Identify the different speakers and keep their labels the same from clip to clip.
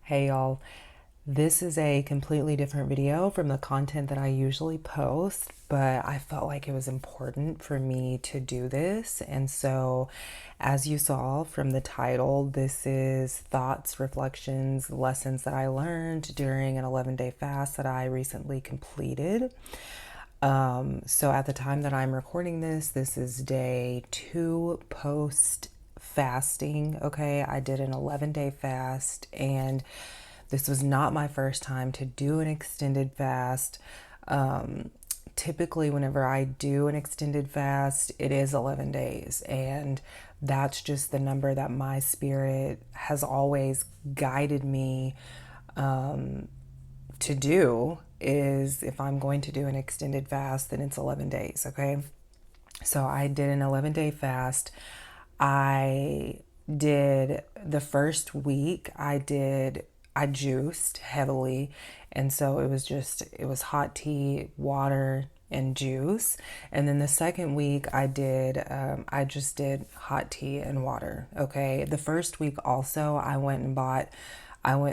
Speaker 1: Hey y'all, this is a completely different video from the content that I usually post, but I felt like it was important for me to do this. And so, as you saw from the title, this is thoughts, reflections, lessons that I learned during an 11-day fast that I recently completed. So at the time that I'm recording this, this is day 2 post fasting. Okay, I did an 11-day fast, and this was not my first time to do an extended fast. Typically, whenever I do an extended fast, it is 11 days, and that's just the number that my spirit has always guided me to do. Is if I'm going to do an extended fast, then it's 11 days, okay? So I did an 11-day fast. I did the first week, I juiced heavily. And so it was hot tea, water, and juice. And then the second week, I just did hot tea and water. Okay. The first week also, I went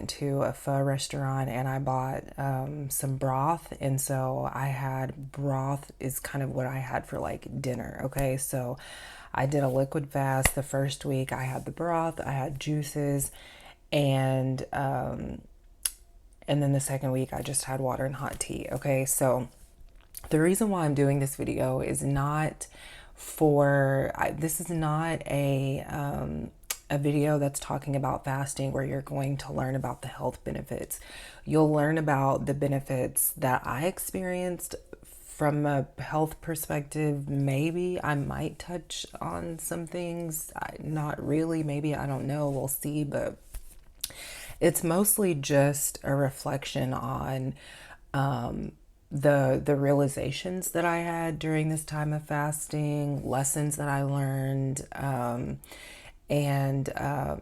Speaker 1: to a pho restaurant and I bought some broth. And so I had broth, is kind of what I had for like dinner. Okay. So I did a liquid fast. The first week I had the broth, I had juices, and then the second week I just had water and hot tea. Okay. So the reason why I'm doing this video is not this is not a video that's talking about fasting where you're going to learn about the health benefits. You'll learn about the benefits that I experienced from a health perspective. Maybe I might touch on some things, not really, maybe, I don't know, we'll see, but it's mostly just a reflection on the realizations that I had during this time of fasting, lessons that I learned, and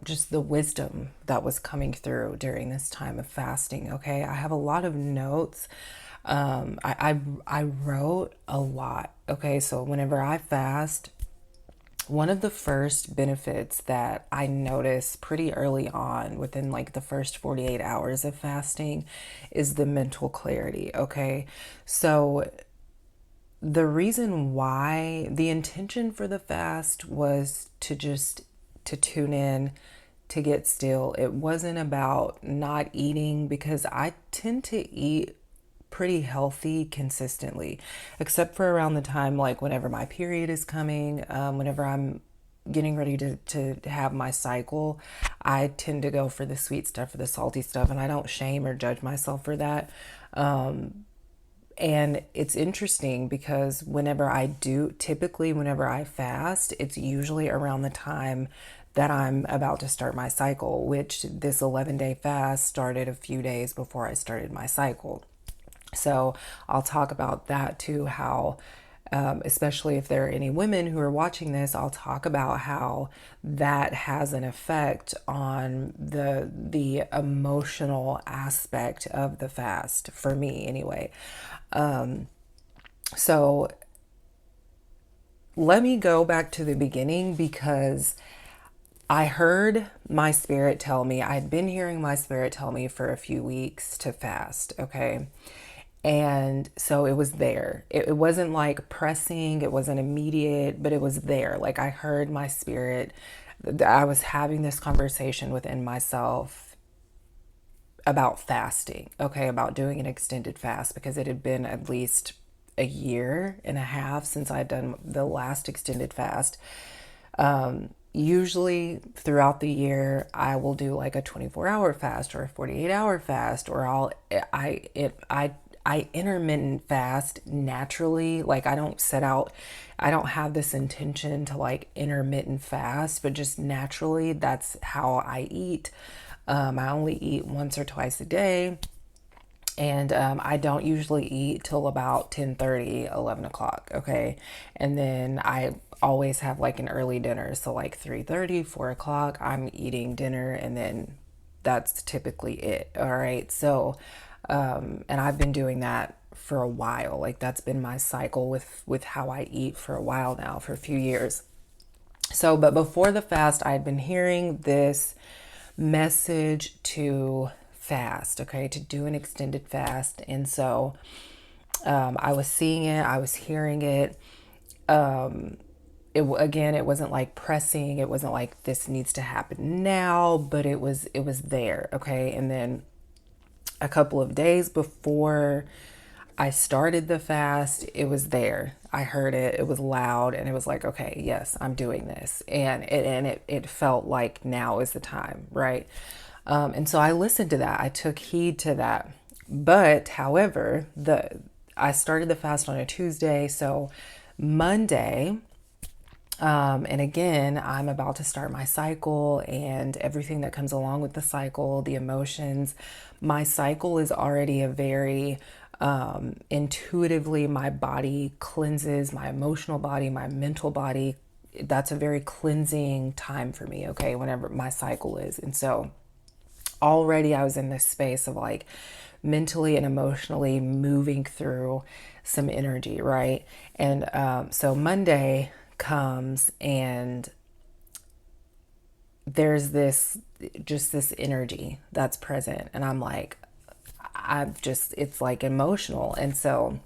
Speaker 1: just the wisdom that was coming through during this time of fasting. Okay, I have a lot of notes. I wrote a lot. Okay, so whenever I fast, one of the first benefits that I noticed pretty early on, within like the first 48 hours of fasting, is the mental clarity. Okay, so the intention for the fast was to tune in, to get still. It wasn't about not eating, because I tend to eat pretty healthy consistently, except for around the time, like whenever my period is coming, whenever I'm getting ready to have my cycle, I tend to go for the sweet stuff, for the salty stuff, and I don't shame or judge myself for that. And it's interesting because typically whenever I fast, it's usually around the time that I'm about to start my cycle, which this 11-day fast started a few days before I started my cycle. So I'll talk about that too, how, especially if there are any women who are watching this, I'll talk about how that has an effect on the emotional aspect of the fast, for me anyway. So let me go back to the beginning, because I heard my spirit tell me, I'd been hearing my spirit tell me for a few weeks to fast, okay? And so it was there. It wasn't like pressing, it wasn't immediate, but it was there. Like I heard my spirit, I was having this conversation within myself about fasting, okay, about doing an extended fast, because it had been at least a year and a half since I'd done the last extended fast. Usually throughout the year, I will do like a 24-hour fast or a 48-hour fast, or I intermittent fast naturally. Like I don't have this intention to like intermittent fast, but just naturally, that's how I eat. I only eat once or twice a day, and I don't usually eat till about 10:30, 11 o'clock. Okay, and then I always have like an early dinner, so like 3:30, 4 o'clock, I'm eating dinner, and then that's typically it. All right, so and I've been doing that for a while. Like that's been my cycle with how I eat for a while now, for a few years. So, but before the fast, I had been hearing this message to fast, okay, to do an extended fast. And so I was seeing it, I was hearing it. Again, it wasn't like pressing, it wasn't like this needs to happen now, but it was there, okay. And then a couple of days before I started the fast, it was there. I heard it. It was loud, and it was like, okay, yes, I'm doing this, and it felt like now is the time, right? And so I listened to that. I took heed to that. But however, the I started the fast on a Tuesday, so Monday. And again, I'm about to start my cycle and everything that comes along with the cycle, the emotions. My cycle is already a very intuitively, my body cleanses, my emotional body, my mental body. That's a very cleansing time for me, okay, whenever my cycle is. And so already I was in this space of like mentally and emotionally moving through some energy, right? And so Monday comes and there's this energy that's present, and I'm like, it's like emotional. And so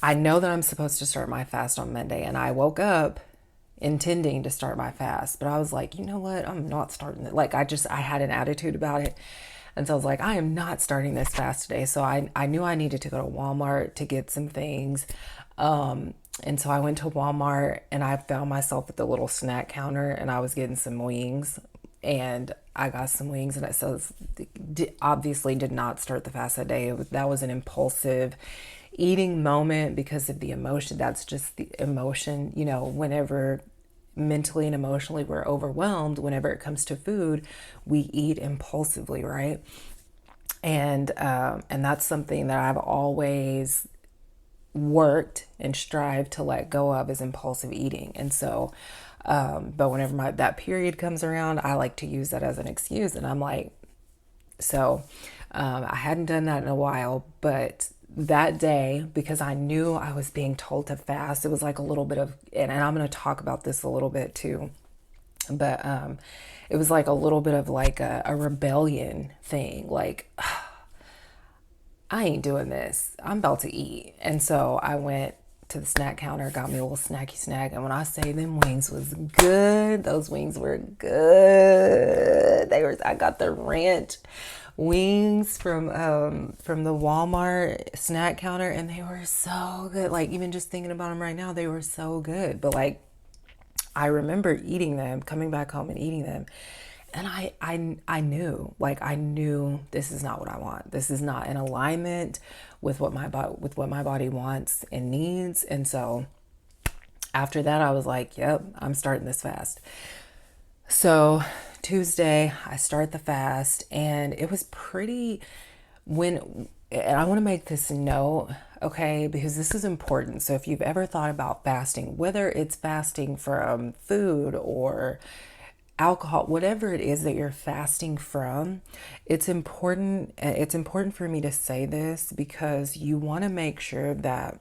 Speaker 1: I know that I'm supposed to start my fast on Monday, and I woke up intending to start my fast, but I was like, you know what? I'm not starting it. Like I had an attitude about it. And so I was like, I am not starting this fast today. So I knew I needed to go to Walmart to get some things. And so I went to Walmart and I found myself at the little snack counter and I was getting some wings, and I got some wings, and it says obviously did not start the fast that day. That was an impulsive eating moment because of the emotion. That's just the emotion, whenever mentally and emotionally we're overwhelmed, whenever it comes to food, we eat impulsively, right? And that's something that I've always worked and strived to let go of, is impulsive eating. And so but whenever that period comes around, I like to use that as an excuse. And I'm like, so I hadn't done that in a while, but that day, because I knew I was being told to fast, it was like a little bit of, and I'm going to talk about this a little bit too, but it was like a little bit of like a rebellion thing. Like, I ain't doing this. I'm about to eat. And so I went to the snack counter, got me a little snacky snack. And when I say them wings was good, those wings were good. I got the ranch wings from the Walmart snack counter, and they were so good. Like, even just thinking about them right now, they were so good. But like, I remember eating them, coming back home and eating them. And I knew this is not what I want. This is not in alignment with what my body wants and needs. And so after that, I was like, yep, I'm starting this fast. So Tuesday, I start the fast, and it was and I want to make this note, okay, because this is important. So if you've ever thought about fasting, whether it's fasting from food or alcohol, whatever it is that you're fasting from, it's important for me to say this because you want to make sure that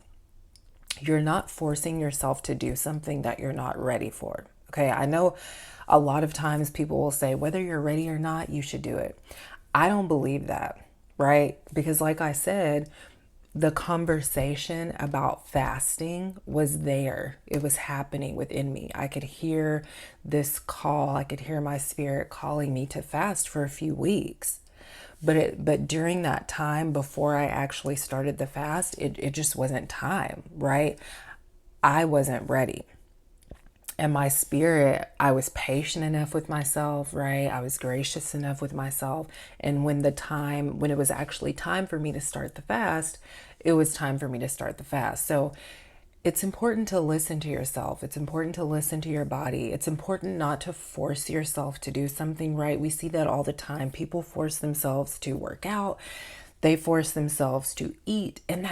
Speaker 1: you're not forcing yourself to do something that you're not ready for. Okay, I know a lot of times people will say whether you're ready or not, you should do it. I don't believe that, right? Because like I said, the conversation about fasting was there. It was happening within me. I could hear this call. I could hear my spirit calling me to fast for a few weeks. But during that time before I actually started the fast, it just wasn't time, right? I wasn't ready. And my spirit, I was patient enough with myself, right? I was gracious enough with myself. And when it was actually time for me to start the fast, it was time for me to start the fast. So it's important to listen to yourself. It's important to listen to your body. It's important not to force yourself to do something, right? We see that all the time. People force themselves to work out. They force themselves to eat, and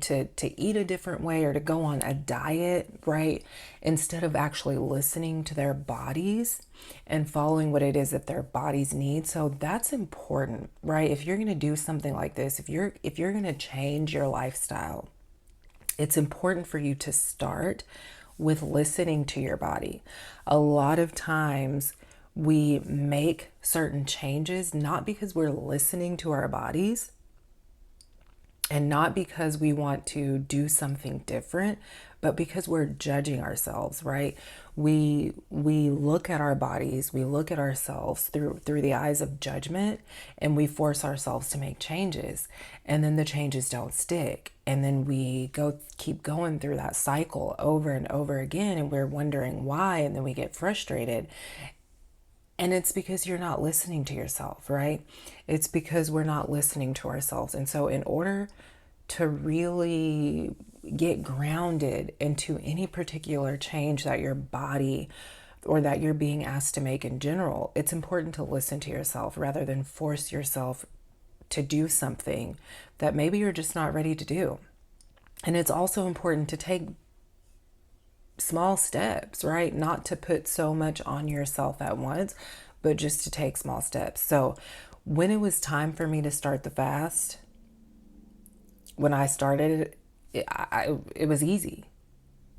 Speaker 1: to eat a different way or to go on a diet, right? Instead of actually listening to their bodies and following what it is that their bodies need. So that's important, right? If you're going to do something like this, if you're going to change your lifestyle, it's important for you to start with listening to your body. A lot of times We make certain changes not because we're listening to our bodies and not because we want to do something different, but because we're judging ourselves, right? We look at our bodies, we look at ourselves through the eyes of judgment, and we force ourselves to make changes. And then the changes don't stick. And then we keep going through that cycle over and over again, and we're wondering why, and then we get frustrated. And it's because you're not listening to yourself, right? It's because we're not listening to ourselves. And so, in order to really get grounded into any particular change that your body or that you're being asked to make in general, it's important to listen to yourself rather than force yourself to do something that maybe you're just not ready to do. And it's also important to take small steps, right? Not to put so much on yourself at once, but just to take small steps. So when it was time for me to start the fast, when I started it was easy.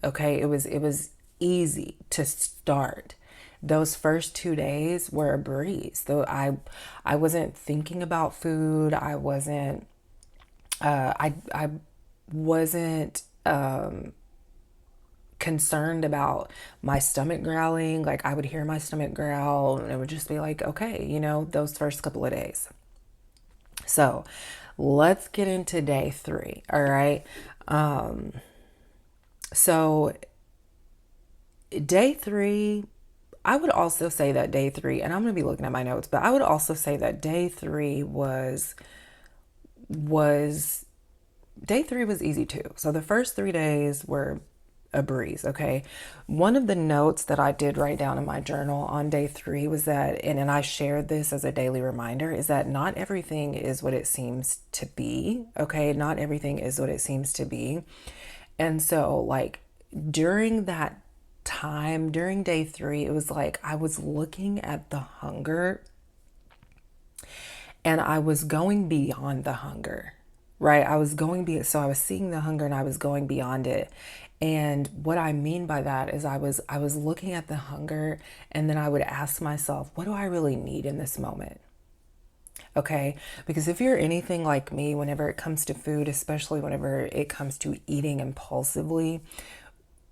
Speaker 1: Okay, it was easy to start. Those first 2 days were a breeze. Though I wasn't thinking about food. I wasn't concerned about my stomach growling. Like, I would hear my stomach growl and it would just be like, okay, those first couple of days. So let's get into day 3. All right. So day 3, I would also say that day 3, and I'm going to be looking at my notes, but I would also say that day 3 was easy too. So the first 3 days were a breeze, okay? One of the notes that I did write down in my journal on day 3 was that, and I shared this as a daily reminder, is that not everything is what it seems to be, okay? Not everything is what it seems to be. And so, like, during that time, during day 3, it was like I was looking at the hunger and I was going beyond the hunger, right? So I was seeing the hunger and I was going beyond it. And what I mean by that is I was looking at the hunger, and then I would ask myself, what do I really need in this moment? Okay? Because if you're anything like me, whenever it comes to food, especially whenever it comes to eating impulsively,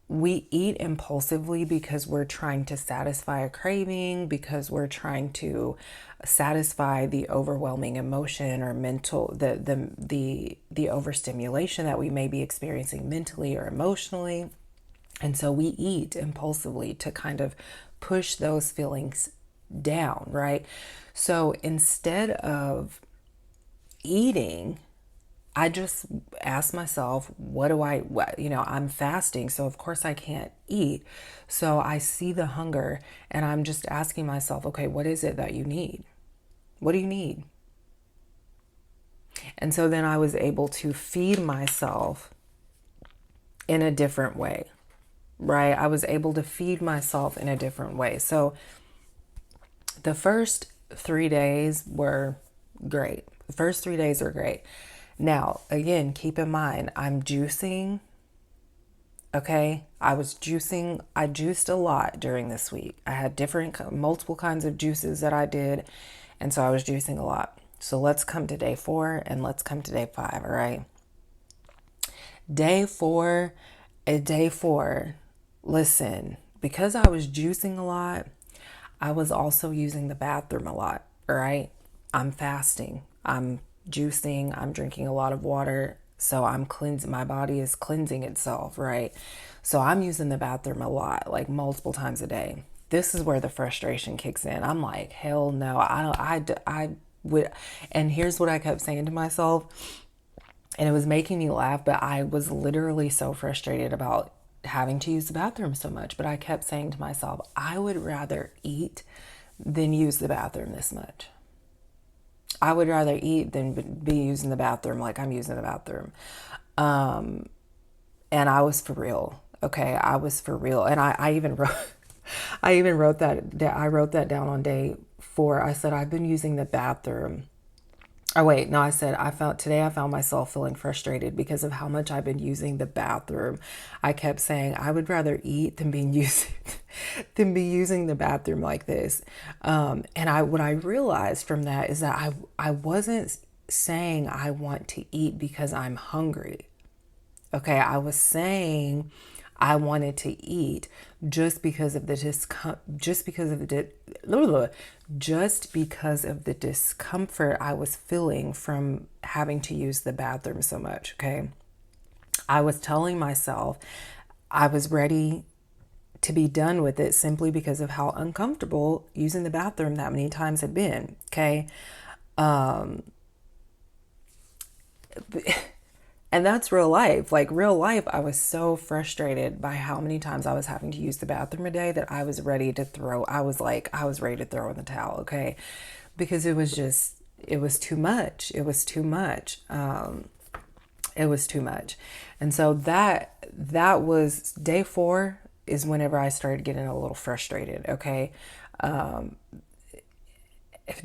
Speaker 1: we eat impulsively because we're trying to satisfy a craving, because we're trying to satisfy the overwhelming emotion or mental the overstimulation that we may be experiencing mentally or emotionally. And so we eat impulsively to kind of push those feelings down, right? So instead of eating, I just ask myself, I'm fasting, so of course I can't eat. So I see the hunger and I'm just asking myself, okay, what is it that you need? What do you need? And so then I was able to feed myself in a different way, right? I was able to feed myself in a different way. So the first 3 days were great. The first 3 days were great. Now, again, keep in mind, I'm juicing. Okay, I juiced a lot during this week. I had multiple kinds of juices that I did, and so I was juicing a lot. So let's come to day 4 and let's come to day 5, all right? Day 4, listen, because I was juicing a lot, I was also using the bathroom a lot, all right? I'm fasting. I'm juicing, I'm drinking a lot of water, so I'm cleansing, my body is cleansing itself, right? So I'm using the bathroom a lot, like multiple times a day. This is where the frustration kicks in. I'm like, hell no, I would, and here's what I kept saying to myself, and it was making me laugh, but I was literally so frustrated about having to use the bathroom so much, but I kept saying to myself, I would rather eat than use the bathroom this much. I would rather eat than be using the bathroom like I'm using the bathroom. And I was for real. Okay, I was for real. And I even wrote I wrote that down on day 4. I said, I've been using the bathroom Oh wait, no, I said I found myself feeling frustrated because of how much I've been using the bathroom. I kept saying I would rather eat than being using than be using the bathroom like this. And I what I realized from that is that I wasn't saying I want to eat because I'm hungry. Okay, I was saying I wanted to eat just because of the just because of just because of the discomfort I was feeling from having to use the bathroom so much. Okay, I was telling myself I was ready to be done with it simply because of how uncomfortable using the bathroom that many times had been. Okay, and that's real life. Like real life, I was so frustrated by how many times I was having to use the bathroom a day that I was ready to throw. I was ready to throw in the towel, okay? Because it was just, it was too much. It was too much. It was too much. And so that was day 4 is whenever I started getting a little frustrated, okay?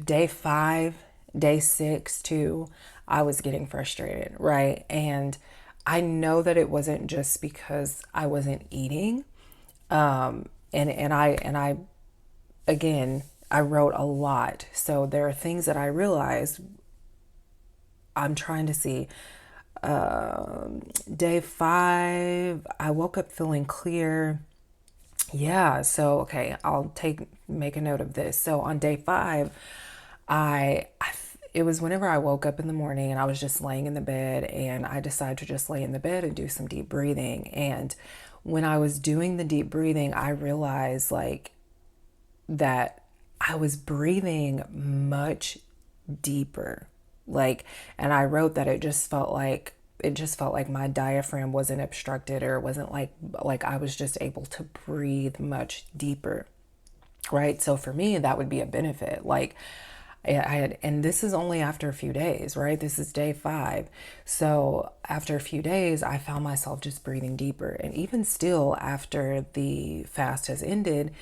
Speaker 1: Day 5, day 6 too, I was getting frustrated, right? And I know that it wasn't just because I wasn't eating. And I again, I wrote a lot. So there are things that I realized I'm trying to see. Day 5, I woke up feeling clear. Yeah, so okay, make a note of this. So on day 5, it was whenever I woke up in the morning and I was just laying in the bed and I decided to just lay in the bed and do some deep breathing. And when I was doing the deep breathing, I realized like that I was breathing much deeper. Like, and I wrote that it just felt like my diaphragm wasn't obstructed, or it wasn't like I was just able to breathe much deeper, right? So for me, that would be a benefit. Like I had, and this is only after a few days, right? This is day 5. So after a few days, I found myself just breathing deeper. And even still, after the fast has ended,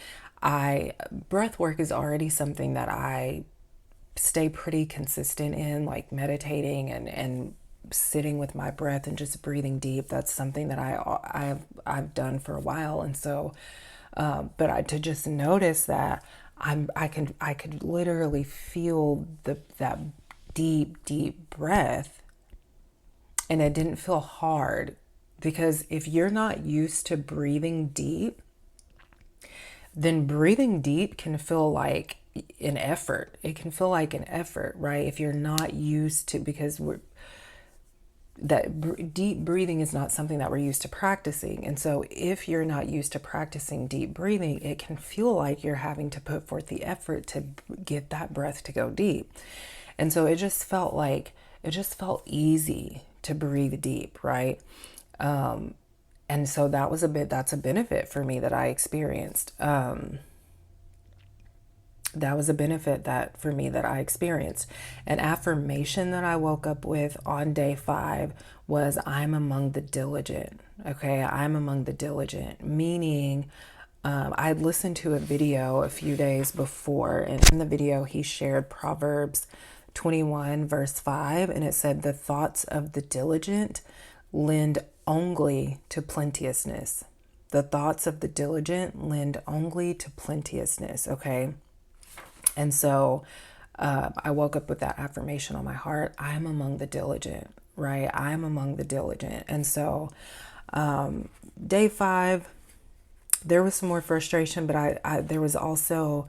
Speaker 1: breath work is already something that I stay pretty consistent in, like meditating and sitting with my breath and just breathing deep. That's something that I've done for a while. And so to just notice that I could literally feel that deep breath, and it didn't feel hard. Because if you're not used to breathing deep, then breathing deep can feel like an effort. It can feel like an effort, right? If you're not used to, because deep breathing is not something that we're used to practicing. And so if you're not used to practicing deep breathing, it can feel like you're having to put forth the effort to get that breath to go deep. And so it just felt easy to breathe deep, right? And so that's a benefit for me that I experienced. That was a benefit that for me that I experienced. An affirmation that I woke up with on day 5 was, I'm among the diligent. Okay, I'm among the diligent, meaning I had listened to a video a few days before, and in the video he shared Proverbs 21 verse 5, and it said, the thoughts of the diligent lend only to plenteousness. The thoughts of the diligent lend only to plenteousness. Okay. And so I woke up with that affirmation on my heart. I'm among the diligent, right? I'm among the diligent. And so day 5, there was some more frustration, but there was also,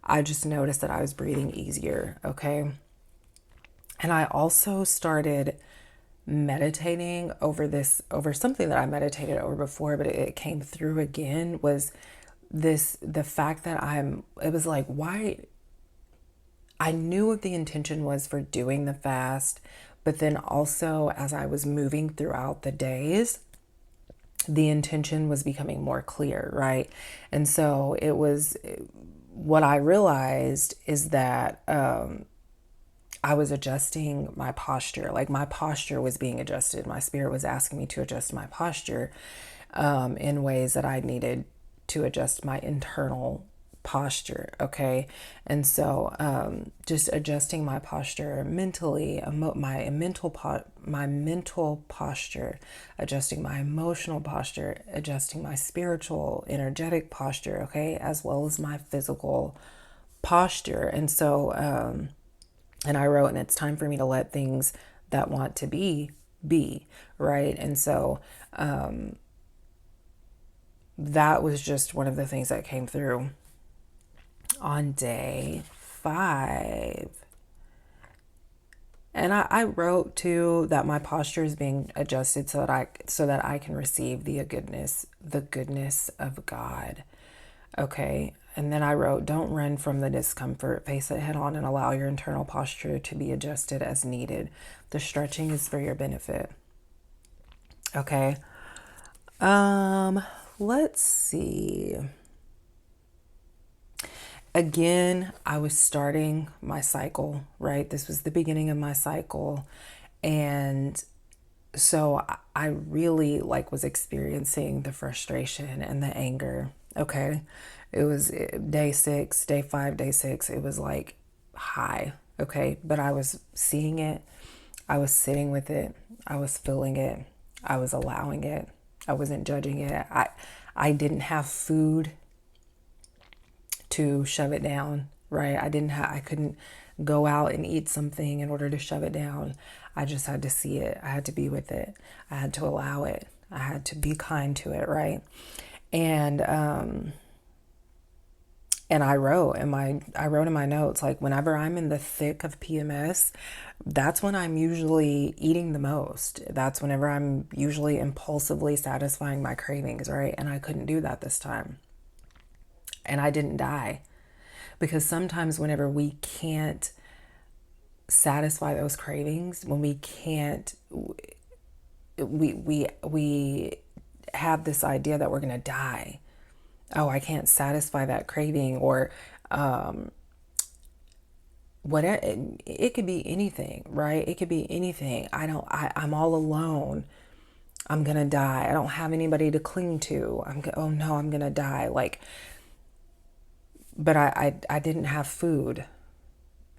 Speaker 1: I just noticed that I was breathing easier. Okay. And I also started meditating over something that I meditated over before, but it came through again, was the fact that it was like, why I knew what the intention was for doing the fast, but then also as I was moving throughout the days, the intention was becoming more clear, right? And so what I realized is that I was adjusting my posture. Like my posture was being adjusted. My spirit was asking me to adjust my posture in ways that I needed to adjust my internal posture. Okay. And so, just adjusting my posture mentally, my mental posture, adjusting my emotional posture, adjusting my spiritual, energetic posture. Okay. As well as my physical posture. And so, and I wrote, and it's time for me to let things that want to be, right? And so, that was just one of the things that came through on day 5. And I wrote too that my posture is being adjusted so that I can receive the goodness of God. Okay. And then I wrote, don't run from the discomfort, face it head on and allow your internal posture to be adjusted as needed. The stretching is for your benefit. Okay. Let's see. Again, I was starting my cycle, right? This was the beginning of my cycle. And so I really was experiencing the frustration and the anger. Okay. It was day 6, day 5, day 6. It was like high. Okay. But I was seeing it. I was sitting with it. I was feeling it. I was allowing it. I wasn't judging it. I didn't have food to shove it down, right? I couldn't go out and eat something in order to shove it down. I just had to see it. I had to be with it. I had to allow it. I had to be kind to it, right? And I wrote in my notes, like, whenever I'm in the thick of PMS, that's when I'm usually eating the most. That's whenever I'm usually impulsively satisfying my cravings, right? And I couldn't do that this time. And I didn't die. Because sometimes whenever we can't satisfy those cravings, when we can't, we have this idea that we're going to die. Oh, I can't satisfy that craving, or whatever. It could be anything, right? It could be anything. I'm all alone. I'm going to die. I don't have anybody to cling to. Oh no, I'm going to die. But I didn't have food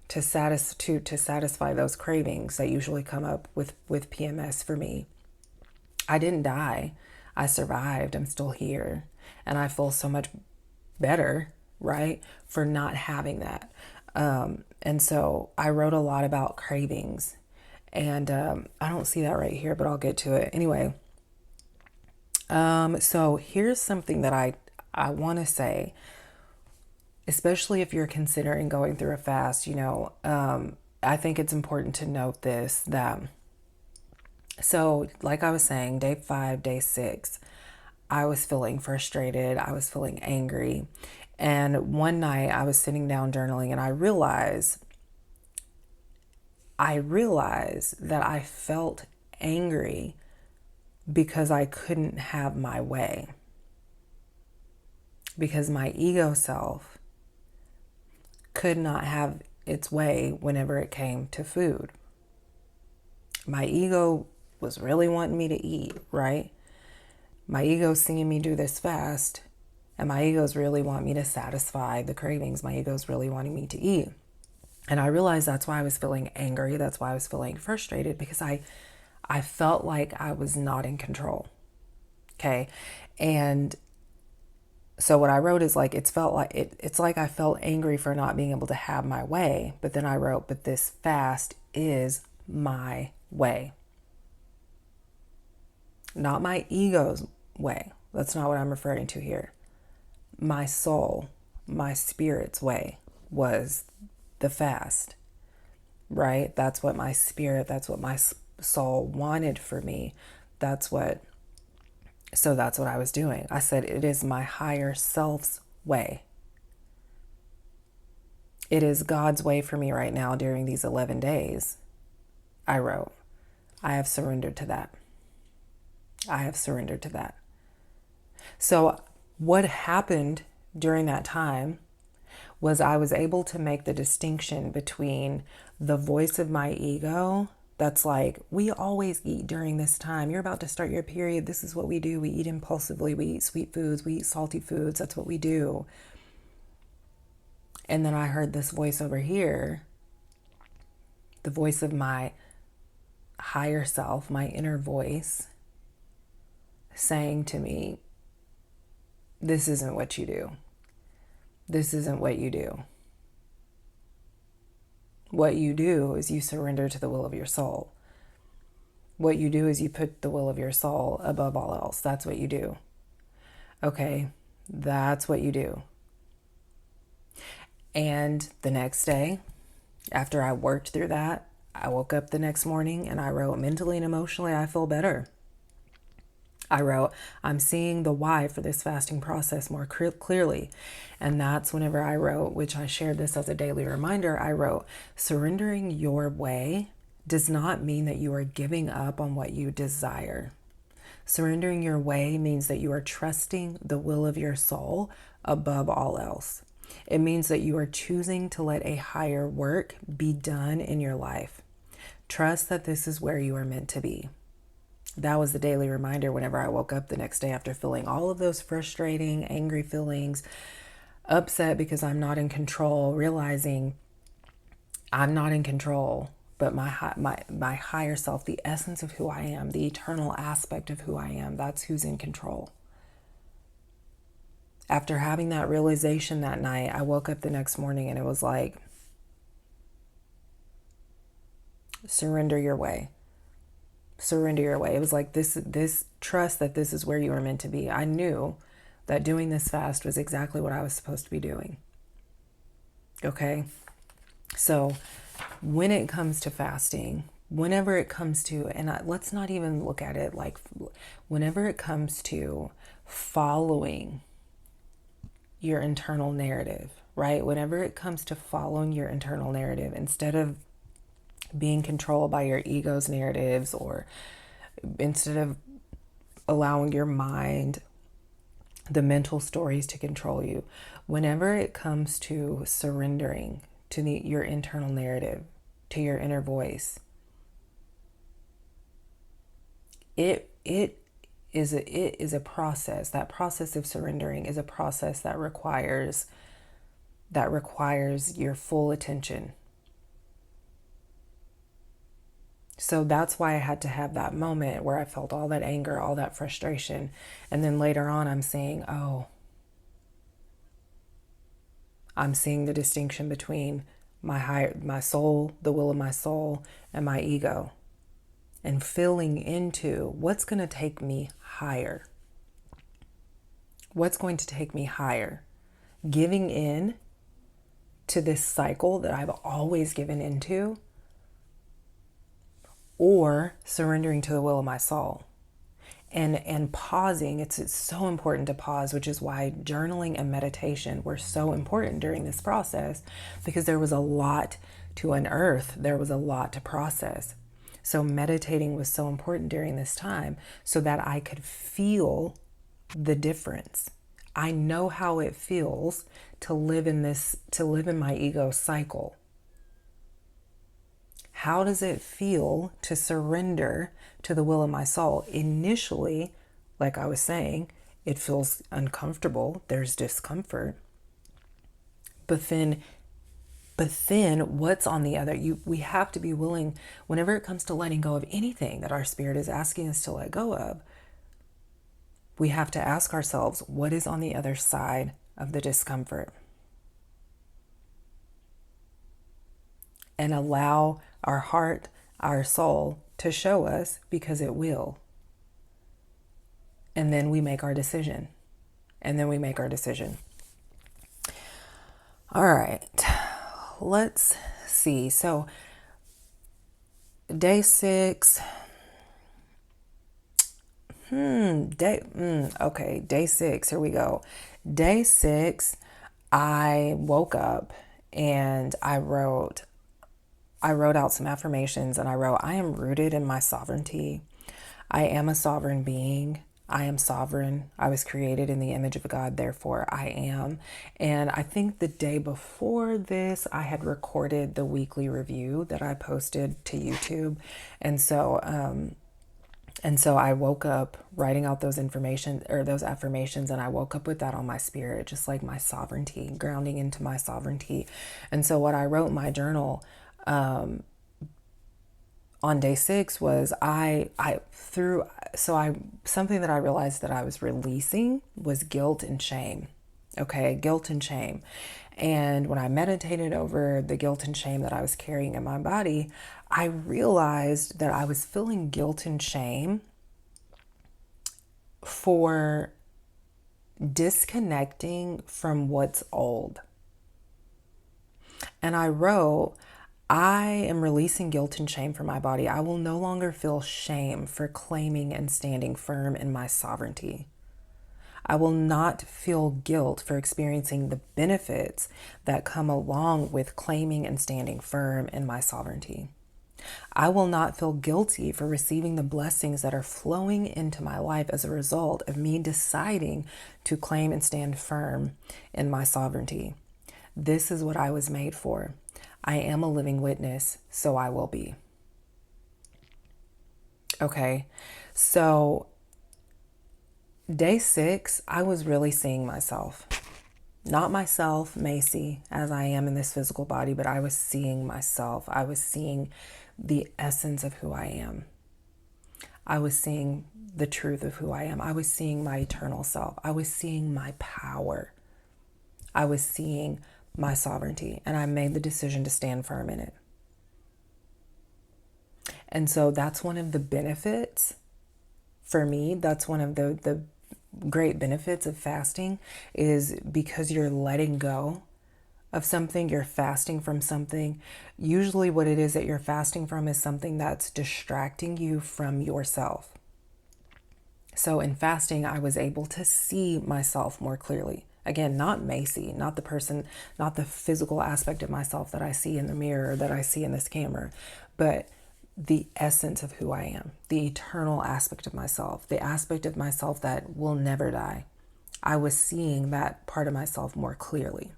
Speaker 1: to satisfy those cravings that usually come up with PMS for me. I didn't die. I survived. I'm still here. And I feel so much better, right, for not having that. And so I wrote a lot about cravings. And I don't see that right here, but I'll get to it. Anyway, so here's something that I want to say, especially if you're considering going through a fast. I think it's important to note this, that, so like I was saying, day 5, day 6, I was feeling frustrated. I was feeling angry. And one night I was sitting down journaling, and I realized that I felt angry because I couldn't have my way. Because my ego self could not have its way whenever it came to food. My ego was really wanting me to eat, right? My ego's seeing me do this fast, and my ego's really want me to satisfy the cravings. My ego's really wanting me to eat. And I realized that's why I was feeling angry. That's why I was feeling frustrated, because I felt like I was not in control. Okay. And so what I wrote is it's like I felt angry for not being able to have my way. But then I wrote, but this fast is my way. Not my ego's way. That's not what I'm referring to here. My soul, my spirit's way was the fast, right? That's what my spirit, that's what my soul wanted for me. So that's what I was doing. I said, it is my higher self's way. It is God's way for me right now during these 11 days. I wrote, I have surrendered to that. I have surrendered to that. So what happened during that time was I was able to make the distinction between the voice of my ego that's like, we always eat during this time. You're about to start your period. This is what we do. We eat impulsively. We eat sweet foods. We eat salty foods. That's what we do. And then I heard this voice over here, the voice of my higher self, my inner voice, saying to me, this isn't what you do. This isn't what you do. What you do is you surrender to the will of your soul. What you do is you put the will of your soul above all else. That's what you do. Okay, that's what you do. And the next day, after I worked through that, I woke up the next morning and I wrote, mentally and emotionally, I feel better. I wrote, I'm seeing the why for this fasting process more clearly. And that's whenever I wrote, which I shared this as a daily reminder, I wrote, surrendering your way does not mean that you are giving up on what you desire. Surrendering your way means that you are trusting the will of your soul above all else. It means that you are choosing to let a higher work be done in your life. Trust that this is where you are meant to be. That was the daily reminder whenever I woke up the next day after feeling all of those frustrating, angry feelings, upset because I'm not in control, realizing I'm not in control, but my higher self, the essence of who I am, the eternal aspect of who I am, that's who's in control. After having that realization that night, I woke up the next morning and it was like, surrender your way. Surrender your way. It was like this trust that this is where you are meant to be. I knew that doing this fast was exactly what I was supposed to be doing. Okay? So when it comes to fasting, whenever it comes to, and let's not even look at it like, whenever it comes to following your internal narrative, right? Whenever it comes to following your internal narrative, instead of being controlled by your ego's narratives, or instead of allowing your mind, the mental stories to control you, whenever it comes to surrendering to your internal narrative, to your inner voice, it is a process. That process of surrendering is a process that requires your full attention. So that's why I had to have that moment where I felt all that anger, all that frustration. And then later on, I'm saying, oh, I'm seeing the distinction between my soul, the will of my soul, and my ego. And filling into what's going to take me higher. What's going to take me higher? Giving in to this cycle that I've always given into, or surrendering to the will of my soul. And pausing, it's so important to pause, which is why journaling and meditation were so important during this process, because there was a lot to unearth, there was a lot to process. So meditating was so important during this time so that I could feel the difference. I know how it feels to live in my ego cycle. How does it feel to surrender to the will of my soul? Initially, like I was saying, it feels uncomfortable. There's discomfort. But then what's on the other? We have to be willing, whenever it comes to letting go of anything that our spirit is asking us to let go of, we have to ask ourselves, what is on the other side of the discomfort? And allow our heart, our soul to show us, because it will. And then we make our decision. All right. Let's see. So day 6. Day 6. Here we go. Day 6, I woke up and I wrote out some affirmations, and I wrote, I am rooted in my sovereignty. I am a sovereign being. I am sovereign. I was created in the image of God, therefore I am. And I think the day before this, I had recorded the weekly review that I posted to YouTube. And so And so I woke up writing out those information or those affirmations, and I woke up with that on my spirit, just like my sovereignty, grounding into my sovereignty. And so what I wrote in my journal on day 6 was something that I realized that I was releasing was guilt and shame. Okay, guilt and shame. And when I meditated over the guilt and shame that I was carrying in my body, I realized that I was feeling guilt and shame for disconnecting from what's old. And I wrote, I am releasing guilt and shame from my body. I will no longer feel shame for claiming and standing firm in my sovereignty. I will not feel guilt for experiencing the benefits that come along with claiming and standing firm in my sovereignty. I will not feel guilty for receiving the blessings that are flowing into my life as a result of me deciding to claim and stand firm in my sovereignty. This is what I was made for. I am a living witness, so I will be. Okay, so day 6, I was really seeing myself. Not myself, Macy, as I am in this physical body, but I was seeing myself. I was seeing the essence of who I am. I was seeing the truth of who I am. I was seeing my eternal self. I was seeing my power. I was seeing my sovereignty, and I made the decision to stand firm in it. And so that's one of the benefits for me. That's one of the great benefits of fasting, is because you're letting go of something, you're fasting from something. Usually what it is that you're fasting from is something that's distracting you from yourself. So in fasting, I was able to see myself more clearly. Again, not Macy, not the person, not the physical aspect of myself that I see in the mirror, that I see in this camera, but the essence of who I am, the eternal aspect of myself, the aspect of myself that will never die. I was seeing that part of myself more clearly.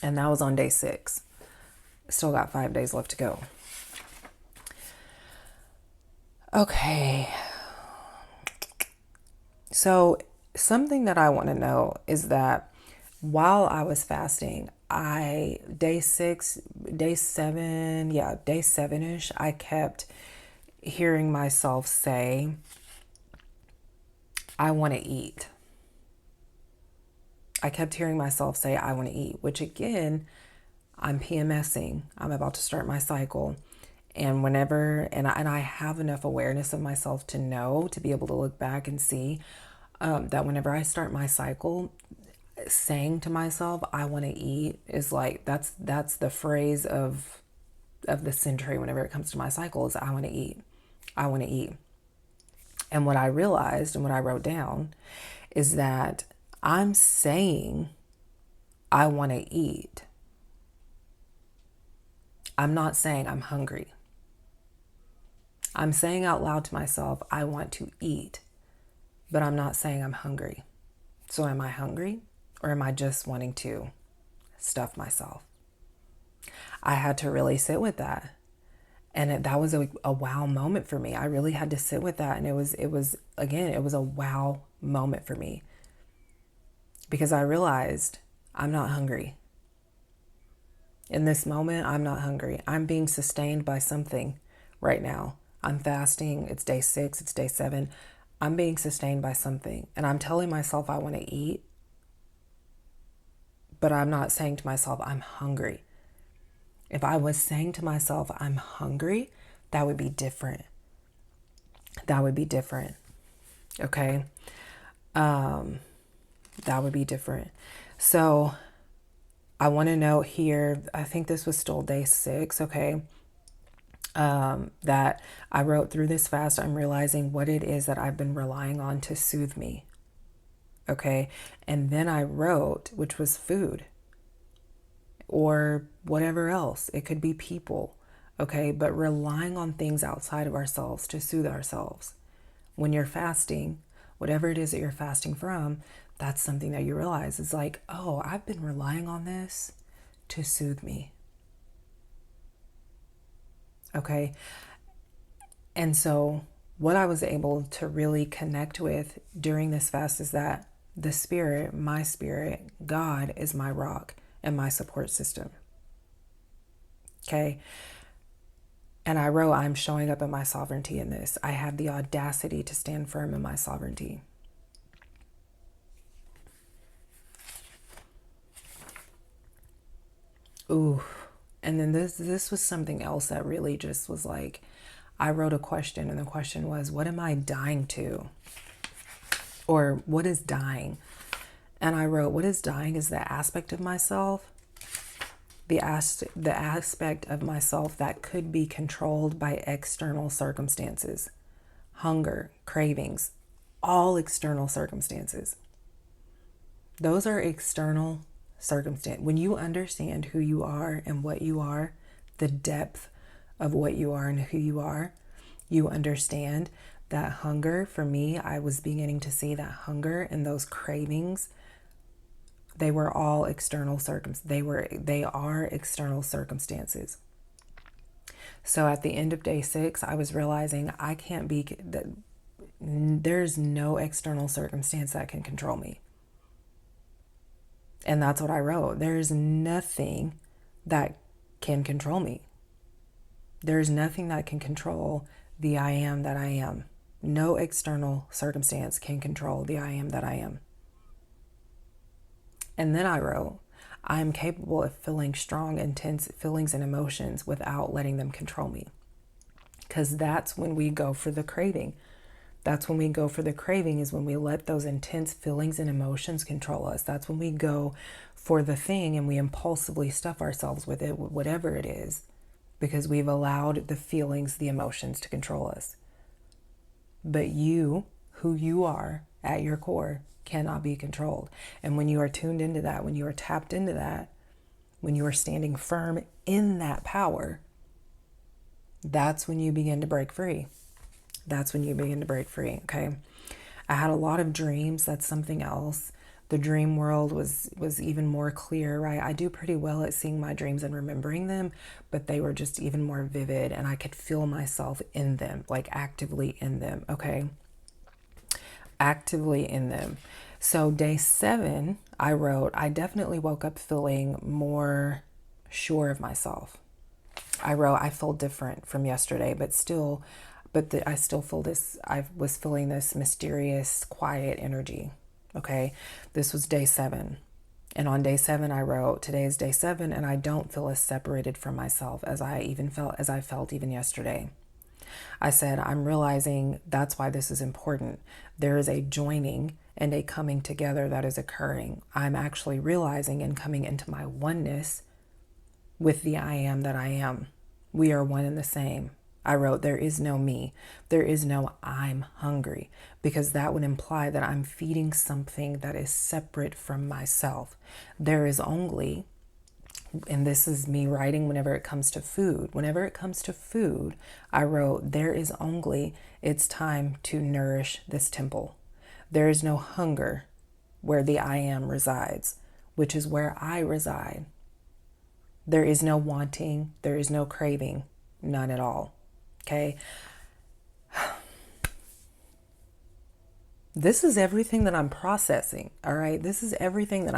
Speaker 1: And that was on day 6. Still got 5 days left to go. Okay. So something that I want to know is that while I was fasting, day 7-ish, I kept hearing myself say, I want to eat. I kept hearing myself say, I want to eat, which again, I'm PMSing. I'm about to start my cycle. And I have enough awareness of myself to know, to be able to look back and see that whenever I start my cycle, saying to myself, I want to eat is like, that's the phrase of the century whenever it comes to my cycle, is I want to eat. I want to eat. And what I realized and what I wrote down is that I'm saying I want to eat. I'm not saying I'm hungry. I'm saying out loud to myself, I want to eat, but I'm not saying I'm hungry. So am I hungry, or am I just wanting to stuff myself? I had to really sit with that. And that was a wow moment for me. I really had to sit with that. And it was a wow moment for me, because I realized I'm not hungry. In this moment, I'm not hungry. I'm being sustained by something right now. I'm fasting. It's day 6. It's day 7. I'm being sustained by something. And I'm telling myself I want to eat, but I'm not saying to myself I'm hungry. If I was saying to myself I'm hungry, that would be different. That would be different. Okay? That would be different. So I want to note here, I think this was still day 6, okay? That I wrote, through this fast, I'm realizing what it is that I've been relying on to soothe me. Okay? And then I wrote, which was food or whatever else. It could be people. Okay? But relying on things outside of ourselves to soothe ourselves. When you're fasting, whatever it is that you're fasting from, that's something that you realize is like, oh, I've been relying on this to soothe me. Okay? And so what I was able to really connect with during this fast is that the spirit, my spirit, God is my rock and my support system. Okay. And I wrote, I'm showing up in my sovereignty in this. I have the audacity to stand firm in my sovereignty. Ooh. And then this was something else that really just was like, I wrote a question, and the question was, what am I dying to? Or what is dying? And I wrote, what is dying is the aspect of myself, the aspect of myself that could be controlled by external circumstances, hunger, cravings, all external circumstances. Those are external circumstance. When you understand who you are and what you are, the depth of what you are and who you are, you understand that hunger, for me, I was beginning to see that hunger and those cravings, they were all external they are external circumstances. So at the end of day 6, I was realizing I can't be that there's no external circumstance that can control me. And that's what I wrote. There's nothing that can control me. There's nothing that can control the I am that I am. No external circumstance can control the I am that I am. And then I wrote, I am capable of feeling strong, intense feelings and emotions without letting them control me. Because that's when we go for the craving. That's when we go for the craving, is when we let those intense feelings and emotions control us. That's when we go for the thing and we impulsively stuff ourselves with it, whatever it is, because we've allowed the feelings, the emotions to control us. But you, who you are at your core, cannot be controlled. And when you are tuned into that, when you are tapped into that, when you are standing firm in that power, that's when you begin to break free. That's when you begin to break free, okay? I had a lot of dreams. That's something else. The dream world was even more clear, right? I do pretty well at seeing my dreams and remembering them, but they were just even more vivid, and I could feel myself in them, like actively in them, okay? Actively in them. So day 7, I wrote, I definitely woke up feeling more sure of myself. I wrote, I feel different from yesterday, but I still feel this, I was feeling this mysterious, quiet energy. Okay. This was day 7. And on day 7, I wrote, today is day 7, and I don't feel as separated from myself as I felt even yesterday. I said, I'm realizing that's why this is important. There is a joining and a coming together that is occurring. I'm actually realizing and coming into my oneness with the I am that I am. We are one and the same. I wrote, there is no me. There is no I'm hungry, because that would imply that I'm feeding something that is separate from myself. There is only, and this is me writing whenever it comes to food. Whenever it comes to food, I wrote, there is only, it's time to nourish this temple. There is no hunger where the I am resides, which is where I reside. There is no wanting. There is no craving. None at all. Okay. This is everything that I'm processing. All right. This is everything that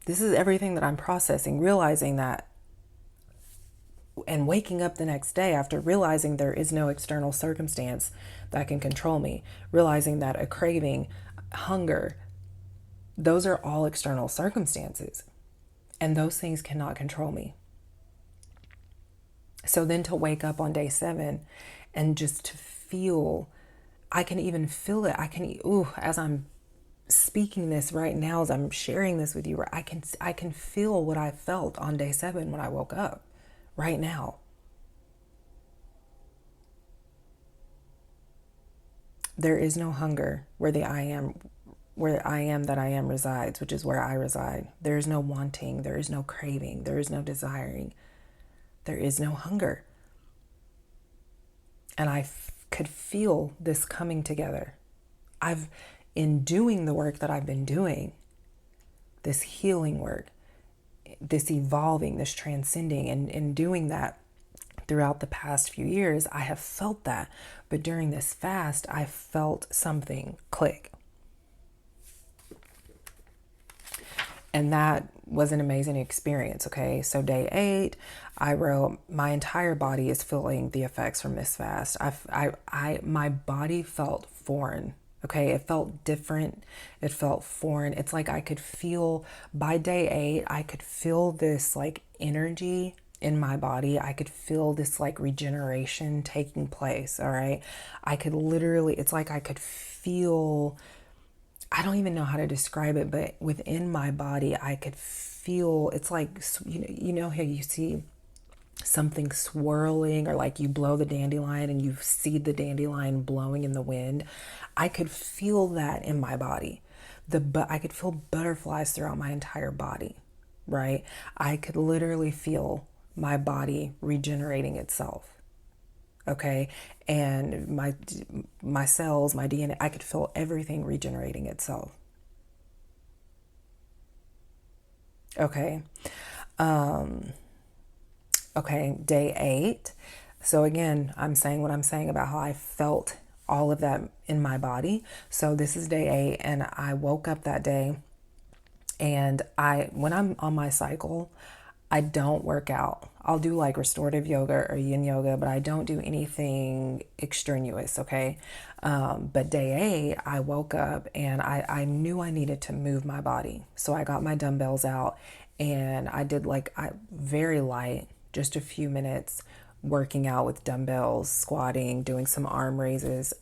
Speaker 1: this is everything that I'm processing, realizing that, and waking up the next day after realizing there is no external circumstance that can control me, realizing that a craving, hunger, those are all external circumstances, and those things cannot control me. So then to wake up on day 7 and just to feel, I can even feel it. As I'm speaking this right now, as I'm sharing this with you, I can feel what I felt on day 7 when I woke up right now. There is no hunger where I am that I am resides, which is where I reside. There is no wanting. There is no craving. There is no desiring. There is no hunger. And I could feel this coming together. In doing the work that I've been doing, this healing work, this evolving, this transcending, and in doing that, throughout the past few years, I have felt that. But during this fast, I felt something click. And that was an amazing experience. Okay. So day 8, I wrote, my entire body is feeling the effects from this fast. My body felt foreign. Okay. It felt different. It felt foreign. It's like I could feel by day 8, I could feel this like energy in my body. I could feel this like regeneration taking place. All right. I could literally, it's like I could feel, I don't even know how to describe it, but within my body, I could feel, it's like, you know how you see something swirling, or like you blow the dandelion and you see the dandelion blowing in the wind. I could feel that in my body. But I could feel butterflies throughout my entire body, right? I could literally feel my body regenerating itself. Okay. And my cells, my DNA, I could feel everything regenerating itself. Okay. Okay, day 8. So again, I'm saying what I'm saying about how I felt all of that in my body. So this is day 8, and I woke up that day, and when I'm on my cycle, I don't work out. I'll do like restorative yoga or yin yoga, but I don't do anything extraneous, okay? But day 8, I woke up and I knew I needed to move my body. So I got my dumbbells out and I did very light, just a few minutes working out with dumbbells, squatting, doing some arm raises,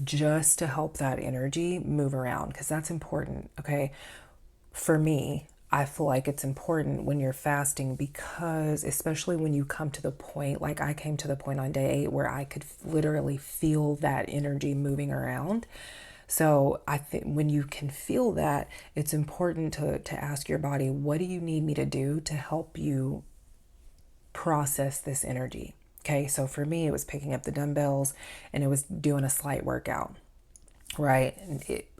Speaker 1: just to help that energy move around, because that's important, okay? For me, I feel like it's important when you're fasting, because especially when you come to the point, like I came to the point on day 8 where I could literally feel that energy moving around. So I think when you can feel that, it's important to ask your body, what do you need me to do to help you process this energy? Okay, so for me, it was picking up the dumbbells and it was doing a slight workout. Right.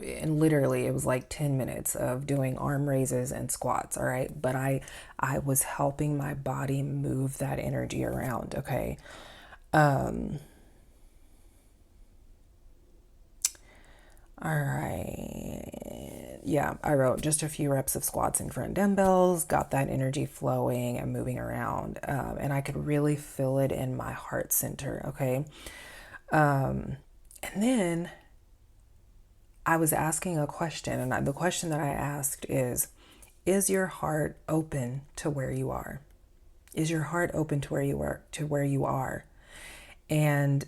Speaker 1: And literally it was like 10 minutes of doing arm raises and squats. All right. But I was helping my body move that energy around. Okay. All right. Yeah. I wrote just a few reps of squats and front dumbbells, got that energy flowing and moving around. And I could really feel it in my heart center. Okay. And then I was asking a question, and the question that I asked is your heart open to where you are? Is your heart open to where you are? And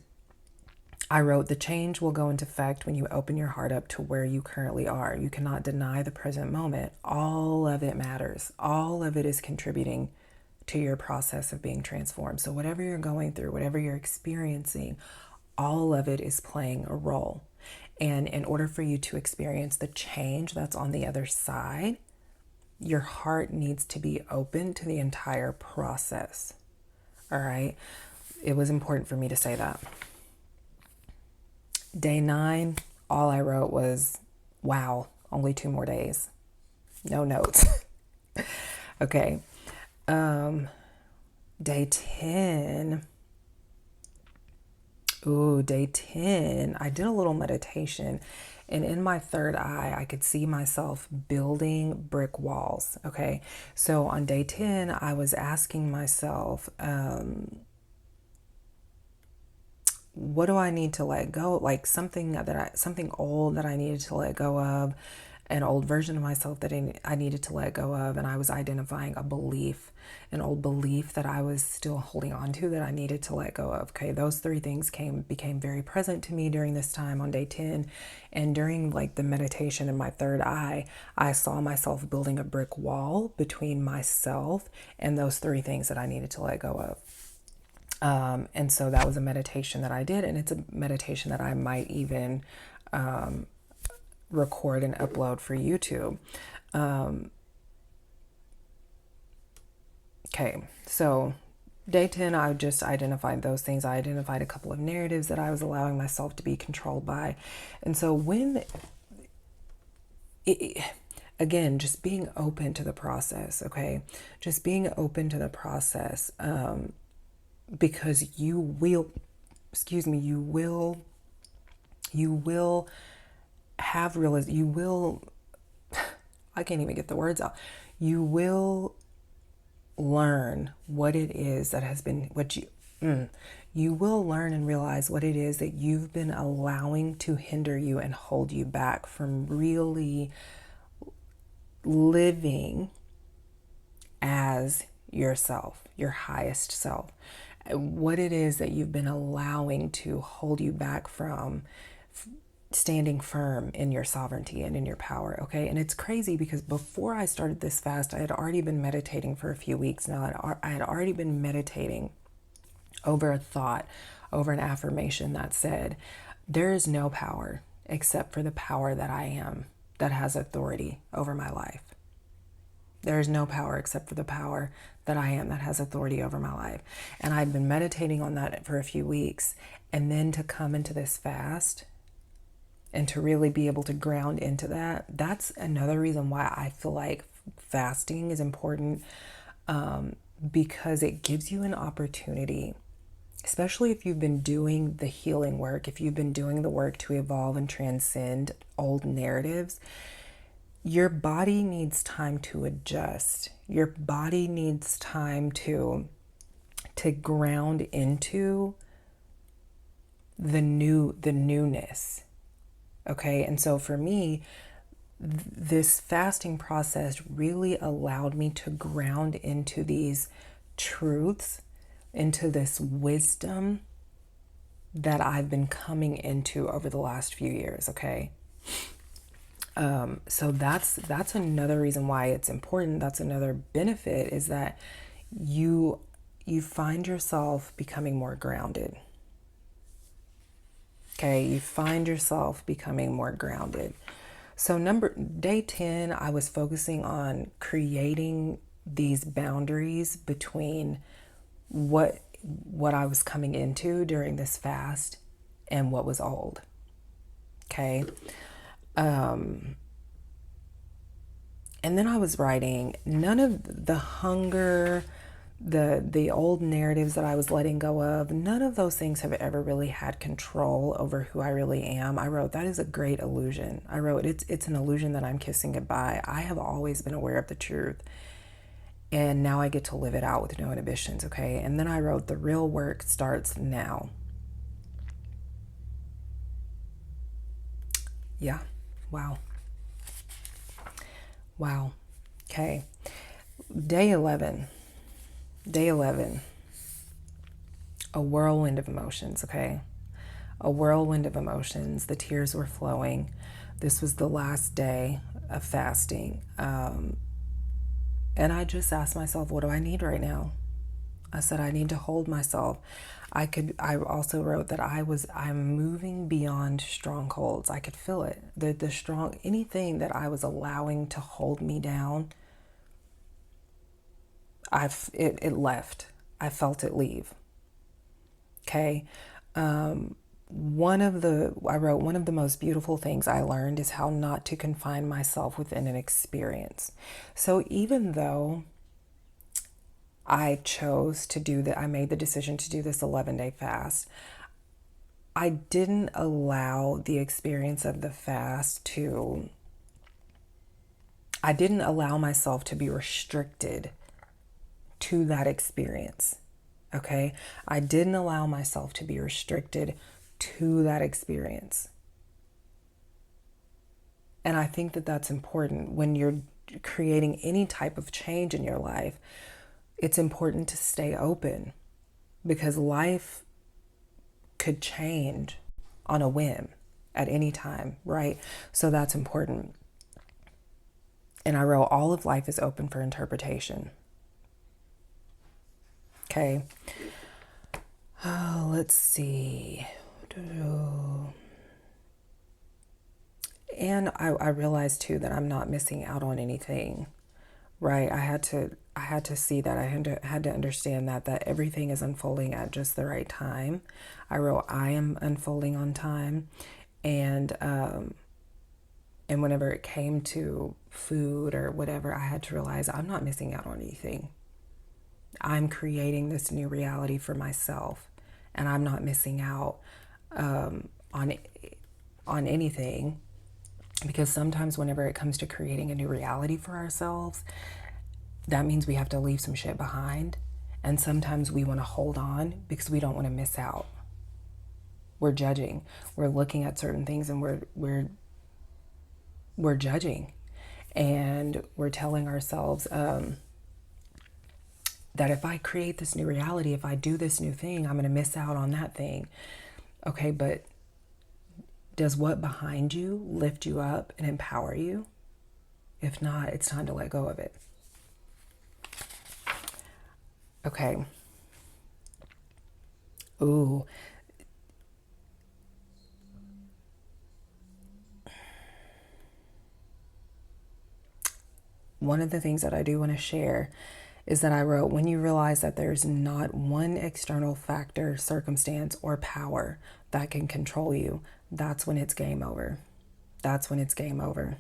Speaker 1: I wrote, the change will go into effect when you open your heart up to where you currently are. You cannot deny the present moment. All of it matters. All of it is contributing to your process of being transformed. So whatever you're going through, whatever you're experiencing, all of it is playing a role. And in order for you to experience the change that's on the other side, your heart needs to be open to the entire process. All right. It was important for me to say that. Day 9, all I wrote was, wow, only 2 more days. No notes. Okay. Day 10. Ooh, day 10, I did a little meditation, and in my third eye, I could see myself building brick walls. Okay. So on day 10, I was asking myself, what do I need to let go? Like something old that I needed to let go of, an old version of myself that I needed to let go of. And I was identifying an old belief that I was still holding on to that I needed to let go of. Okay. Those 3 things became very present to me during this time on day 10. And during like the meditation in my third eye, I saw myself building a brick wall between myself and those 3 things that I needed to let go of. And so that was a meditation that I did, and it's a meditation that I might even record and upload for YouTube. Okay, so day 10, I just identified those things. I identified a couple of narratives that I was allowing myself to be controlled by. And so again, just being open to the process, okay? Just being open to the process. because you will have you will, I can't even get the words out. You will learn what it is that has been, you will learn and realize what it is that you've been allowing to hinder you and hold you back from really living as yourself, your highest self. What it is that you've been allowing to hold you back from standing firm in your sovereignty and in your power, okay? And it's crazy because before I started this fast, I had already been meditating for a few weeks now. I had already been meditating over a thought, over an affirmation that said, there is no power except for the power that I am, that has authority over my life. There is no power except for the power that I am, that has authority over my life. And I'd been meditating on that for a few weeks. And then to come into this fast and to really be able to ground into that, that's another reason why I feel like fasting is important, because it gives you an opportunity, especially if you've been doing the healing work, if you've been doing the work to evolve and transcend old narratives. Your body needs time to adjust. Your body needs time to ground into the newness. Okay? And so for me, this fasting process really allowed me to ground into these truths, into this wisdom that I've been coming into over the last few years, okay? So that's another reason why it's important. That's another benefit, is that you find yourself becoming more grounded. Okay, you find yourself becoming more grounded. So day 10, I was focusing on creating these boundaries between what I was coming into during this fast and what was old. Okay. And then I was writing, none of the hunger, the old narratives that I was letting go of, none of those things have ever really had control over who I really am. I wrote, that is a great illusion. I wrote, it's an illusion that I'm kissing goodbye. I have always been aware of the truth, and now I get to live it out with no inhibitions, okay? And then I wrote, the real work starts now. Yeah. Wow. Wow. Okay. Day 11, a whirlwind of emotions, okay? A whirlwind of emotions. The tears were flowing. This was the last day of fasting. And I just asked myself, what do I need right now? I said, I need to hold myself. I also wrote that I'm moving beyond strongholds. I could feel it. Anything that I was allowing to hold me down, it left. I felt it leave. Okay. I wrote, one of the most beautiful things I learned is how not to confine myself within an experience. So even though I chose to do that, I made the decision to do this 11-day fast, I didn't allow the experience of the fast I didn't allow myself to be restricted to that experience. Okay? I didn't allow myself to be restricted to that experience. And I think that that's important when you're creating any type of change in your life. It's important to stay open, because life could change on a whim at any time, right? So that's important. And I wrote, all of life is open for interpretation. Okay. Let's see. And I realized too that I'm not missing out on anything, right? I had to see that. I had to understand that everything is unfolding at just the right time. I wrote, I am unfolding on time. And whenever it came to food or whatever, I had to realize I'm not missing out on anything. I'm creating this new reality for myself, and I'm not missing out on anything, because sometimes whenever it comes to creating a new reality for ourselves, that means we have to leave some shit behind. And sometimes we want to hold on because we don't want to miss out. We're judging. We're looking at certain things and we're judging, and we're telling ourselves that if I create this new reality, if I do this new thing, I'm going to miss out on that thing. Okay, but does what behind you lift you up and empower you? If not, it's time to let go of it. Okay. Ooh. One of the things that I do want to share is that I wrote, when you realize that there's not one external factor, circumstance, or power that can control you, that's when it's game over. That's when it's game over.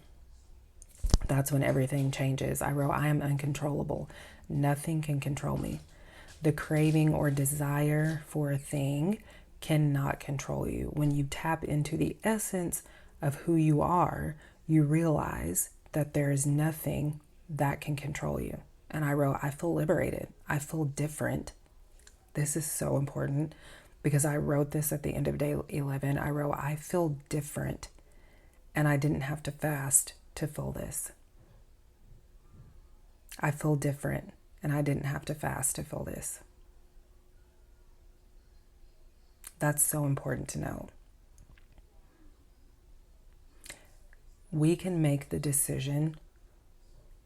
Speaker 1: That's when everything changes. I wrote, I am uncontrollable. Nothing can control me. The craving or desire for a thing cannot control you. When you tap into the essence of who you are, you realize that there is nothing that can control you. And I wrote, I feel liberated. I feel different. This is so important because I wrote this at the end of day 11. I wrote, I feel different, and I didn't have to fast to feel this. I feel different, and I didn't have to fast to feel this. That's so important to know. We can make the decision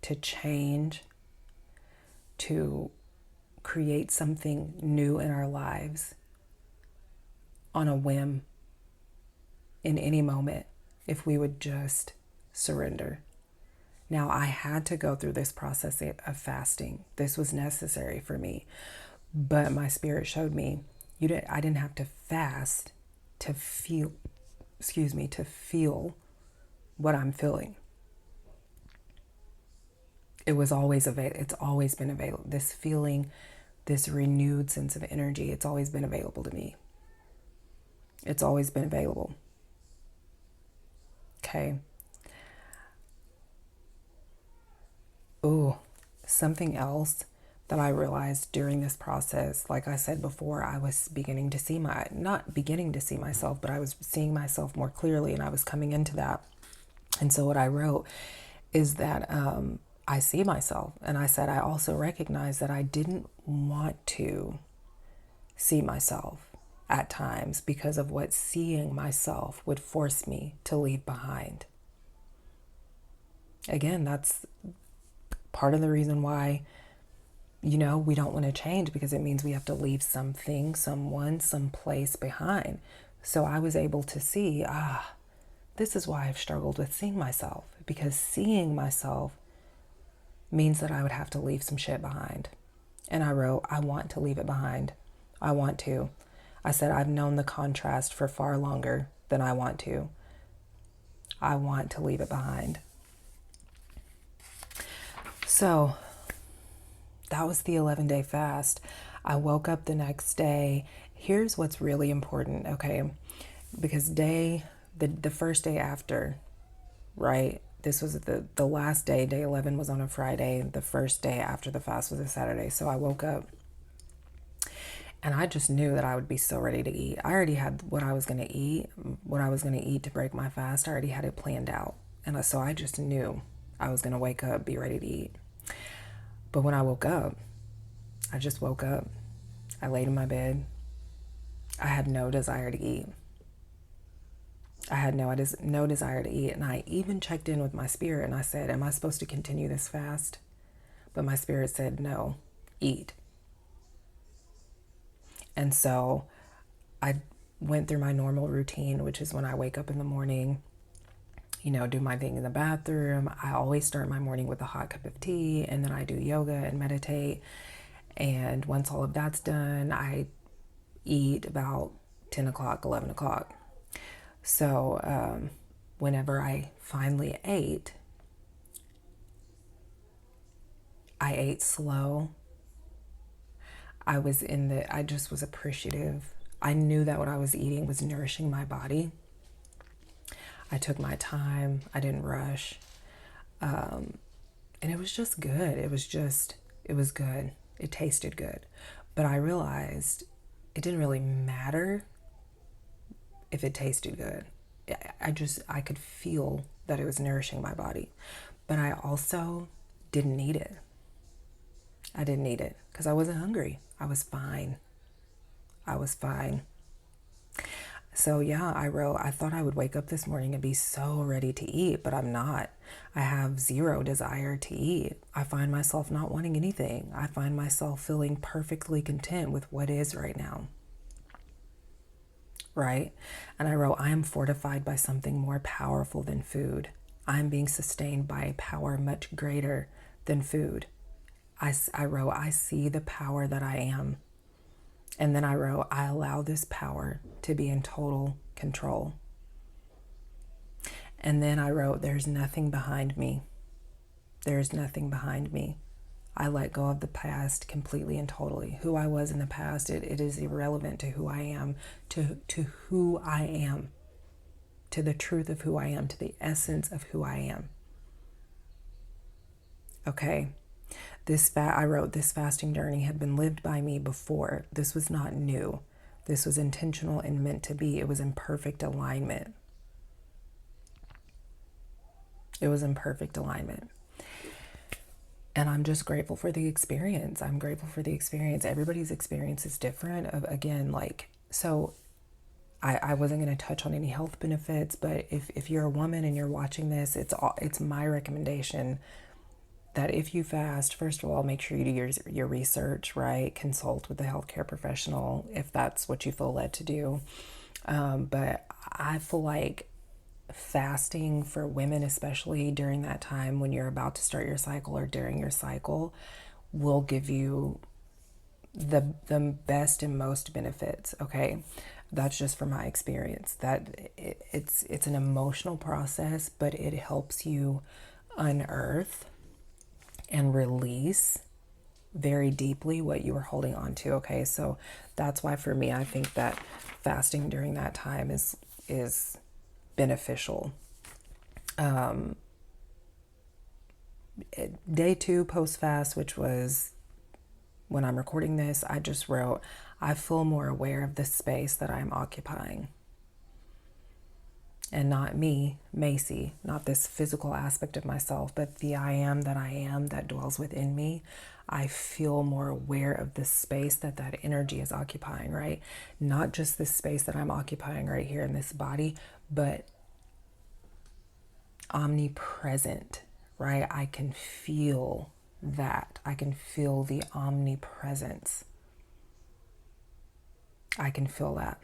Speaker 1: to change, to create something new in our lives on a whim in any moment if we would just surrender. Now, I had to go through this process of fasting. This was necessary for me, but my spirit showed me I didn't have to fast to feel, to feel what I'm feeling. It was always available. It's always been available. This feeling, this renewed sense of energy, it's always been available to me. It's always been available. Okay. Ooh, something else that I realized during this process, like I said before, I was beginning to see not beginning to see myself, but I was seeing myself more clearly, and I was coming into that. And so what I wrote is that I see myself, and I said I also recognize that I didn't want to see myself at times because of what seeing myself would force me to leave behind. Again, that's part of the reason why, we don't want to change, because it means we have to leave something, someone, some place behind. So I was able to see, this is why I've struggled with seeing myself, because seeing myself means that I would have to leave some shit behind. And I wrote, I want to leave it behind. I want to. I said, I've known the contrast for far longer than I want to. I want to leave it behind. So that was the 11-day fast. I woke up the next day. Here's what's really important, okay? Because the first day after, right? This was the last day. Day 11 was on a Friday. The first day after the fast was a Saturday. So I woke up and I just knew that I would be so ready to eat. I already had what I was going to eat to break my fast. I already had it planned out. And so I just knew I was going to wake up, be ready to eat. But when I woke up, I just woke up. I laid in my bed. I had no desire to eat. I had no desire to eat. And I even checked in with my spirit and I said, am I supposed to continue this fast? But my spirit said, no, eat. And so I went through my normal routine, which is when I wake up in the morning, do my thing in the bathroom. I always start my morning with a hot cup of tea, and then I do yoga and meditate. And once all of that's done, I eat about 10 o'clock, 11 o'clock. So whenever I finally ate, I ate slow. I just was appreciative. I knew that what I was eating was nourishing my body. I took my time. I didn't rush. And it was just good. It was good. It tasted good. But I realized it didn't really matter if it tasted good. I could feel that it was nourishing my body. But I also didn't need it. I didn't need it because I wasn't hungry. I was fine. I was fine. So yeah, I thought I would wake up this morning and be so ready to eat, but I'm not. I have zero desire to eat. I find myself not wanting anything. I find myself feeling perfectly content with what is right now. Right? And I wrote, I am fortified by something more powerful than food. I am being sustained by a power much greater than food. I wrote, I see the power that I am. And then I wrote, I allow this power to be in total control. And then I wrote, there's nothing behind me. There's nothing behind me. I let go of the past completely and totally. Who I was in the past, it is irrelevant to who I am, to who I am, to the truth of who I am, to the essence of who I am. Okay. I wrote, this fasting journey had been lived by me before. This was not new. This was intentional and meant to be. It was in perfect alignment. It was in perfect alignment. And I'm just grateful for the experience. I'm grateful for the experience. Everybody's experience is different. So I wasn't going to touch on any health benefits, but if you're a woman and you're watching this, it's my recommendation that if you fast, first of all, make sure you do your research, right? Consult with a healthcare professional if that's what you feel led to do. But I feel like fasting for women, especially during that time when you're about to start your cycle or during your cycle, will give you the best and most benefits. Okay, that's just from my experience. That it's an emotional process, but it helps you unearth and release very deeply what you were holding on to. Okay, so that's why for me, I think that fasting during that time is beneficial. Day 2 post fast, which was when I'm recording this, I just wrote, I feel more aware of the space that I'm occupying. And not me, Macy, not this physical aspect of myself, but the I am that dwells within me. I feel more aware of the space that energy is occupying, right? Not just the space that I'm occupying right here in this body, but omnipresent, right? I can feel that. I can feel the omnipresence. I can feel that.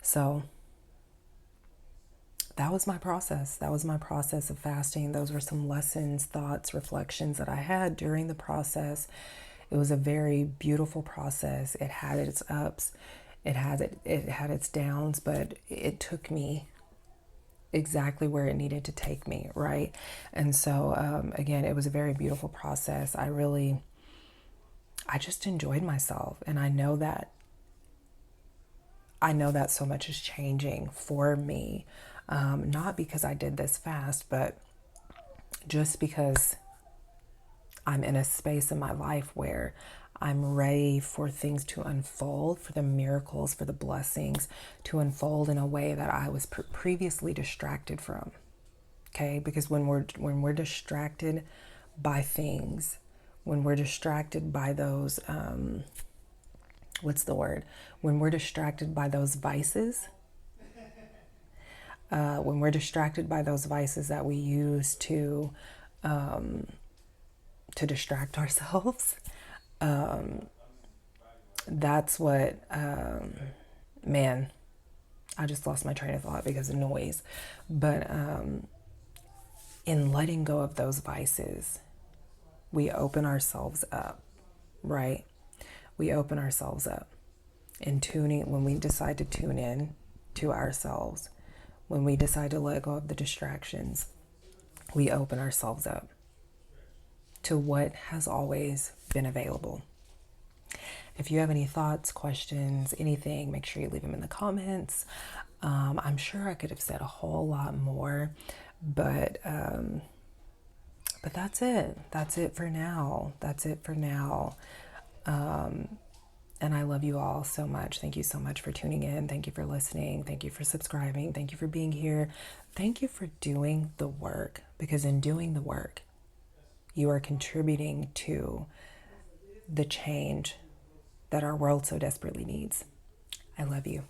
Speaker 1: So that was my process. That was my process of fasting. Those were some lessons, thoughts, reflections that I had during the process. It was a very beautiful process. It had its ups, it had its downs, but it took me exactly where it needed to take me, right? And so again, it was a very beautiful process. I just enjoyed myself, and I know that so much is changing for me. Not because I did this fast, but just because I'm in a space in my life where I'm ready for things to unfold, for the miracles, for the blessings to unfold in a way that I was previously distracted from. Okay, because when we're distracted by things, when we're distracted by those what's the word? When we're distracted by those vices, when we're distracted by those vices that we use to distract ourselves, that's what, man, I just lost my train of thought because of noise. But in letting go of those vices, we open ourselves up, right? We open ourselves up. And when we decide to tune in to ourselves, when we decide to let go of the distractions, we open ourselves up to what has always been available. If you have any thoughts, questions, anything, make sure you leave them in the comments. I'm sure I could have said a whole lot more, but that's it. That's it for now. That's it for now. And I love you all so much. Thank you so much for tuning in. Thank you for listening. Thank you for subscribing. Thank you for being here. Thank you for doing the work, because in doing the work, you are contributing to the change that our world so desperately needs. I love you.